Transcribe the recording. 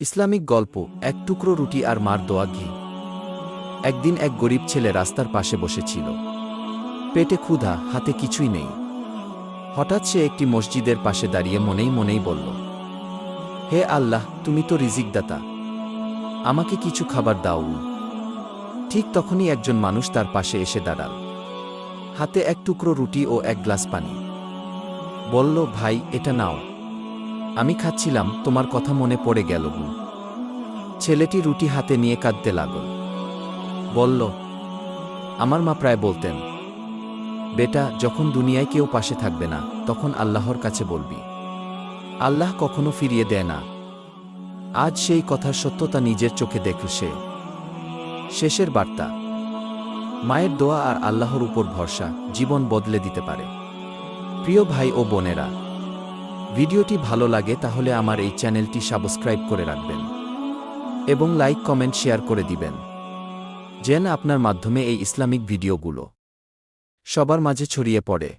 Islamic গল্প, এক টুকরো রুটি আর মার দোয়া ঘি। একদিন এক গরিব ছেলে রাস্তার পাশে বসেছিল। পেটে ক্ষুধা, হাতে কিছুই নেই। হঠাৎ সে একটি মসজিদের পাশে দাঁড়িয়ে মনেই মনেই বলল, হে আল্লাহ, তুমি তো রিজিকদাতা, আমাকে কিছু খাবার দাও। ঠিক তখনই একজন মানুষ তার পাশে এসে দাঁড়াল, হাতে এক টুকরো রুটি ও এক গ্লাস পানি। বলল, ভাই, এটা নাও, আমি খাচ্ছিলাম, তোমার কথা মনে পড়ে গেল। ছেলেটি রুটি হাতে নিয়ে কাঁদতে লাগল। বলল, আমার মা প্রায় বলতেন, বেটা, যখন দুনিয়ায় কেউ পাশে থাকবে না, তখন আল্লাহর কাছে বলবি, আল্লাহ কখনো ফিরিয়ে দেয় না। আজ সেই কথার সত্যতা নিজের চোখে দেখল সে। শেষের বার্তা, মায়ের দোয়া আর আল্লাহর উপর ভরসা জীবন বদলে দিতে পারে। প্রিয় ভাই ও বোনেরা, ভিডিওটি ভালো লাগে তাহলে আমার এই চ্যানেলটি সাবস্ক্রাইব করে রাখবেন এবং লাইক, কমেন্ট, শেয়ার করে দিবেন, যেন আপনার মাধ্যমে এই ইসলামিক ভিডিওগুলো সবার মাঝে ছড়িয়ে পড়ে।